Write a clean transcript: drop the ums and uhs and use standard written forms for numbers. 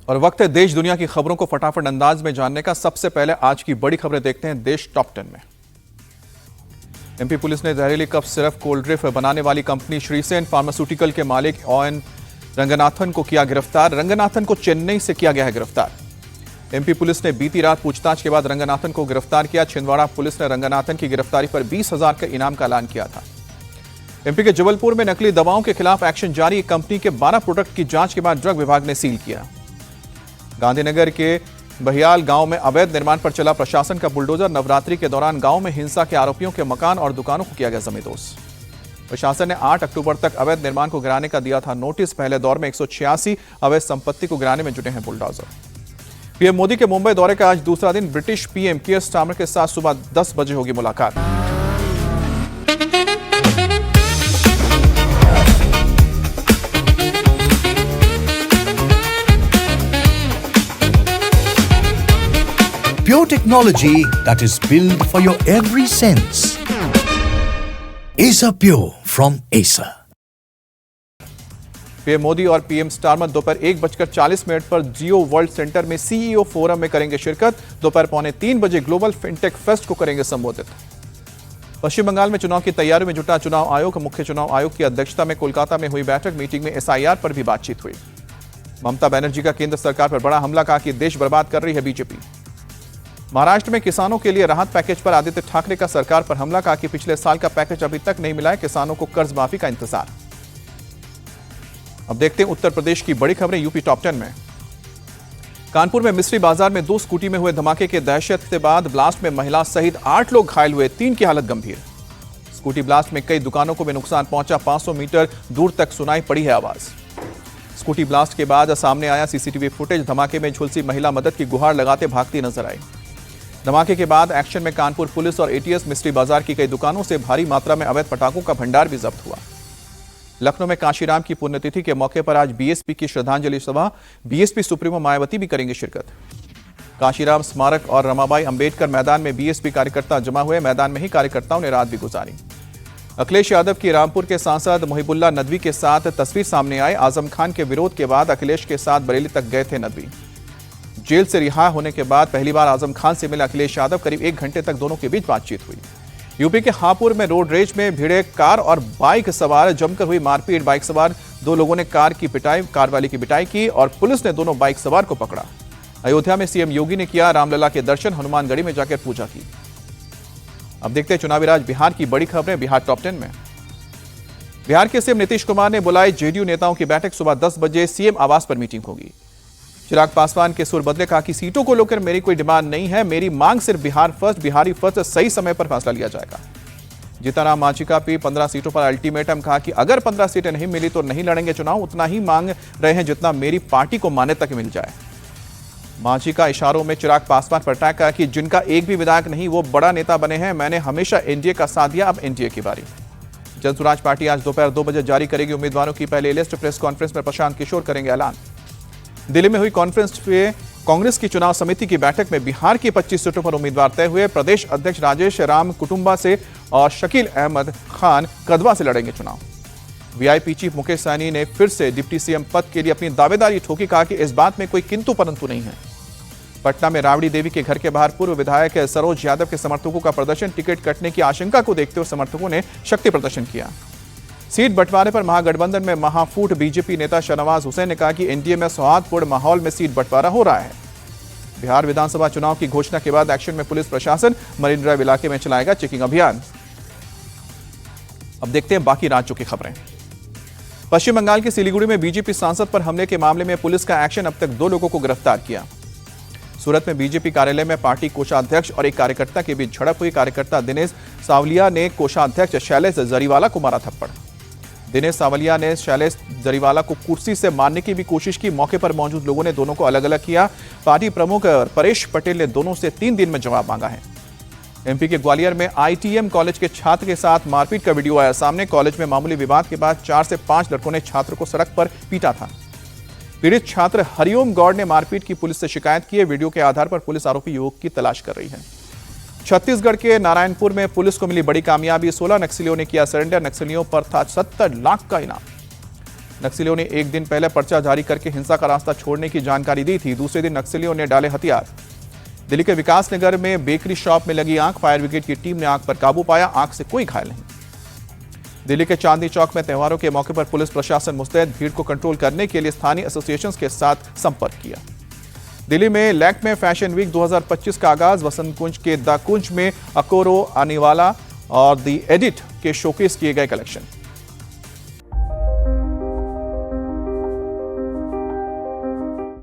और वक्त है देश दुनिया की खबरों को फटाफट अंदाज में जानने का। सबसे पहले आज की बड़ी खबरें देखते हैं देश टॉप 10 में। एमपी पुलिस ने जहरीली कफ सिरप कोल्ड ड्रिंक बनाने वाली कंपनी श्रीसेन फार्मास्यूटिकल के मालिक ON रंगनाथन को किया गिरफ्तार। रंगनाथन को चेन्नई से किया गया है गिरफ्तार। एमपी पुलिस ने बीती रात पूछताछ के बाद रंगनाथन को गिरफ्तार किया। छिंदवाड़ा पुलिस ने रंगनाथन की गिरफ्तारी पर 20,000 के इनाम का ऐलान किया था। एमपी के जबलपुर में नकली दवाओं के खिलाफ एक्शन जारी। कंपनी के 12 प्रोडक्ट की जांच के बाद ड्रग विभाग ने सील किया। गांधीनगर के बहियाल गांव में अवैध निर्माण पर चला प्रशासन का बुलडोजर। नवरात्रि के दौरान गांव में हिंसा के आरोपियों के मकान और दुकानों को किया गया जमींदोज। प्रशासन ने 8 अक्टूबर तक अवैध निर्माण को गिराने का दिया था नोटिस। पहले दौर में 186 अवैध संपत्ति को गिराने में जुटे हैं बुलडोजर। पीएम मोदी के मुंबई दौरे का आज दूसरा दिन। ब्रिटिश पीएम कीयर स्टारमर के साथ सुबह 10 बजे होगी मुलाकात। Pure technology that is built for your every sense. Acer Pure from Acer. PM Modi और पीएम स्टारमर दोपहर 1:40 पर जियो वर्ल्ड सेंटर में सीईओ फोरम में करेंगे शिरकत। दोपहर 2:45 बजे ग्लोबल फिनटेक फेस्ट को करेंगे संबोधित। पश्चिम बंगाल में चुनाव की तैयारियों में जुटा चुनाव आयोग। मुख्य चुनाव आयोग की अध्यक्षता में कोलकाता में हुई बैठक। मीटिंग में SIR पर भी बातचीत हुई। ममता बनर्जी का केंद्र सरकार पर बड़ा हमला। कहा कि देश बर्बाद कर रही है बीजेपी। महाराष्ट्र में किसानों के लिए राहत पैकेज पर आदित्य ठाकरे का सरकार पर हमला। कहा कि पिछले साल का पैकेज अभी तक नहीं मिला है। किसानों को कर्ज माफी का इंतजार। अब देखते हैं उत्तर प्रदेश की बड़ी खबरें यूपी टॉप 10 में। कानपुर में मिस्री बाजार में 2 स्कूटी में हुए धमाके के दहशत के बाद ब्लास्ट में महिला सहित 8 लोग घायल हुए। 3 की हालत गंभीर। स्कूटी ब्लास्ट में कई दुकानों को भी नुकसान पहुंचा। 500 मीटर दूर तक सुनाई पड़ी है आवाज। स्कूटी ब्लास्ट के बाद सामने आया सीसीटीवी फुटेज। धमाके में झुलसी महिला मदद की गुहार लगाते भागती नजर आई। धमाके के बाद एक्शन में कानपुर पुलिस और ATS मिस्ट्री बाजार की कई दुकानों से भारी मात्रा में अवैध पटाखों का भंडार भी जब्त हुआ। लखनऊ में कांशीराम की पुण्यतिथि के मौके पर आज BSP की श्रद्धांजलि सभा। BSP सुप्रीमो मायावती भी करेंगे शिरकत। कांशीराम स्मारक और रमाबाई अंबेडकर मैदान में BSP कार्यकर्ता जमा हुए। मैदान में ही कार्यकर्ताओं ने रात भी गुजारी। अखिलेश यादव की रामपुर के सांसद मुहिबुल्लाह नदवी के साथ तस्वीर सामने आई। आजम खान के विरोध के बाद अखिलेश के साथ बरेली तक गए थे नदवी। जेल से रिहा होने के बाद पहली बार आजम खान से मिले अखिलेश यादव। करीब 1 घंटे तक दोनों के बीच बातचीत हुई। यूपी के हापुड़ में रोड रेज में भिड़े कार और बाइक सवार। जमकर हुई मारपीट। बाइक सवार 2 लोगों ने कार वाले की पिटाई की और पुलिस ने दोनों बाइक सवार को पकड़ा। अयोध्या में CM योगी ने किया रामलला के दर्शन। हनुमानगढ़ी में जाकर पूजा की। अब देखते हैं चुनावी राज बिहार की बड़ी खबरें बिहार टॉप 10 में। बिहार के CM नीतीश कुमार ने बुलाई JDU नेताओं की बैठक। सुबह 10 बजे CM आवास पर मीटिंग होगी। चिराग पासवान के सुर बदले। कहा कि सीटों को लेकर मेरी कोई डिमांड नहीं है। मेरी मांग सिर्फ बिहार फर्स्ट, बिहारी फर्स्ट। सही समय पर फैसला लिया जाएगा। जीतनराम मांझी का भी 15 सीटों पर अल्टीमेटम। कहा कि अगर 15 सीटें नहीं मिली तो नहीं लड़ेंगे चुनाव। उतना ही मांग रहे हैं जितना मेरी पार्टी को मान्यता मिल जाए। मांझी का इशारों में चिराग पासवान पर अटैक। कहा कि जिनका एक भी विधायक नहीं वो बड़ा नेता बने हैं। मैंने हमेशा NDA का साथ दिया। अब NDA की बारी। जनसुराज पार्टी आज दोपहर 2 बजे जारी करेगी उम्मीदवारों की पहली लिस्ट। प्रेस कॉन्फ्रेंस में प्रशांत किशोर करेंगे ऐलान। दिल्ली में हुई कॉन्फ्रेंस में कांग्रेस की चुनाव समिति की बैठक में बिहार की 25 सीटों पर उम्मीदवार तय हुए। प्रदेश अध्यक्ष राजेश राम कुटुंबा से और शकील अहमद खान कदवा से लड़ेंगे चुनाव। VIP चीफ मुकेश सहनी ने फिर से डिप्टी CM पद के लिए अपनी दावेदारी ठोकी। कहा कि इस बात में कोई किंतु परंतु नहीं है। पटना में राबड़ी देवी के घर के बाहर पूर्व विधायक सरोज यादव के समर्थकों का प्रदर्शन। टिकट कटने की आशंका को देखते हुए समर्थकों ने शक्ति प्रदर्शन किया। सीट बंटवारे पर महागठबंधन में महाफूट। बीजेपी नेता शाहनवाज हुसैन ने कहा कि NDA में सौहार्दपूर्ण माहौल में सीट बंटवारा हो रहा है। बिहार विधानसभा चुनाव की घोषणा के बाद एक्शन में पुलिस प्रशासन मरीन ड्राइव इलाके में चलाएगा चेकिंग अभियान। अब देखते हैं बाकी राज्यों की खबरें। पश्चिम बंगाल के सिलीगुड़ी में BJP सांसद पर हमले के मामले में पुलिस का एक्शन। अब तक 2 लोगों को गिरफ्तार किया। सूरत में BJP कार्यालय में पार्टी कोषाध्यक्ष और एक कार्यकर्ता के बीच झड़प हुई। कार्यकर्ता दिनेश सावलिया ने कोषाध्यक्ष शैलेश जरीवाला को मारा थप्पड़। दिनेश सावलिया ने शैलेश जरीवाला को कुर्सी से मारने की भी कोशिश की। मौके पर मौजूद लोगों ने दोनों को अलग अलग किया। पार्टी प्रमुख परेश पटेल ने दोनों से 3 दिन में जवाब मांगा है। MP के ग्वालियर में ITM कॉलेज के छात्र के साथ मारपीट का वीडियो आया सामने। कॉलेज में मामूली विवाद के बाद 4 से 5 लड़कों ने छात्र को सड़क पर पीटा था। पीड़ित छात्र हरिओम गौड़ ने मारपीट की पुलिस से शिकायत की है। वीडियो के आधार पर पुलिस आरोपी युवक की तलाश कर रही है। छत्तीसगढ़ के नारायणपुर में पुलिस को मिली बड़ी कामयाबी। 16 नक्सलियों ने किया सरेंडर। नक्सलियों पर था 70 लाख का इनाम। नक्सलियों ने एक दिन पहले पर्चा जारी करके हिंसा का रास्ता छोड़ने की जानकारी दी थी। दूसरे दिन नक्सलियों ने डाले हथियार। दिल्ली के विकास नगर में बेकरी शॉप में लगी आग। फायर ब्रिगेड की टीम ने आग पर काबू पाया। आग से कोई घायल नहीं। दिल्ली के चांदनी चौक में त्योहारों के मौके पर पुलिस प्रशासन मुस्तैद। भीड़ को कंट्रोल करने के लिए स्थानीय एसोसिएशन के साथ संपर्क किया। दिल्ली में लैक्मे फैशन वीक 2025 का आगाज। वसंत कुंज के द कुंज में अकोरो, आनीवाला और दी एडिट के शोकेस किए गए कलेक्शन।